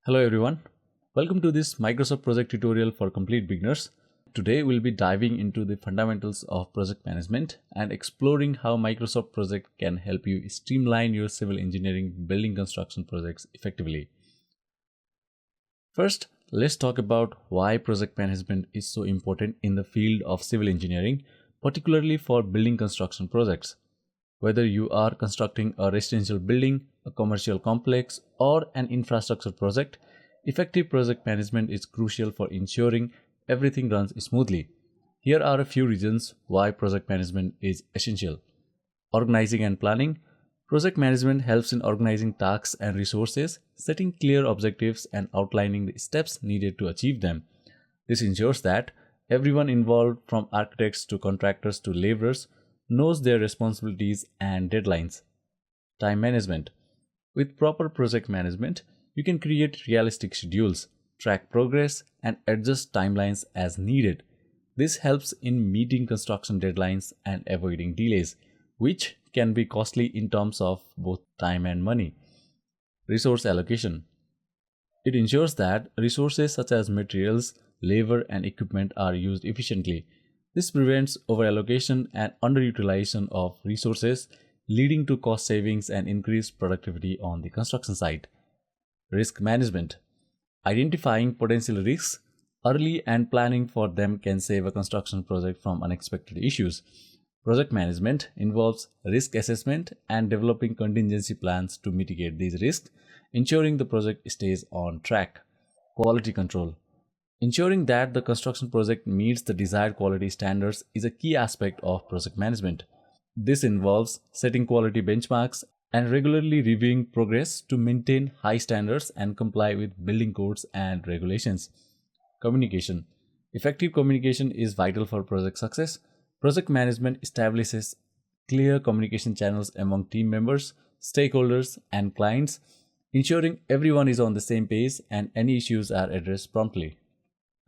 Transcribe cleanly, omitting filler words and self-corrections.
Hello everyone, welcome to this Microsoft project tutorial for complete beginners. Today we'll be diving into the fundamentals of project management and exploring how Microsoft project can help you streamline your civil engineering building construction projects effectively. First, let's talk about why project management is so important in the field of civil engineering, particularly for building construction projects. Whether you are constructing a residential building, a commercial complex, or an infrastructure project, effective project management is crucial for ensuring everything runs smoothly. Here are a few reasons why project management is essential. Organizing and planning. Project management helps in organizing tasks and resources, setting clear objectives, and outlining the steps needed to achieve them. This ensures that everyone involved, from architects to contractors to laborers, knows their responsibilities and deadlines. Time management. With proper project management, you can create realistic schedules, track progress, and adjust timelines as needed. This helps in meeting construction deadlines and avoiding delays, which can be costly in terms of both time and money. Resource allocation. It ensures that resources such as materials, labor, and equipment are used efficiently. This prevents overallocation and underutilization of resources, leading to cost savings and increased productivity on the construction site. Risk management. Identifying potential risks early and planning for them can save a construction project from unexpected issues. Project management involves risk assessment and developing contingency plans to mitigate these risks, ensuring the project stays on track. Quality control. Ensuring that the construction project meets the desired quality standards is a key aspect of project management. This involves setting quality benchmarks and regularly reviewing progress to maintain high standards and comply with building codes and regulations. Communication. Effective communication is vital for project success. Project management establishes clear communication channels among team members, stakeholders, and clients, ensuring everyone is on the same page and any issues are addressed promptly.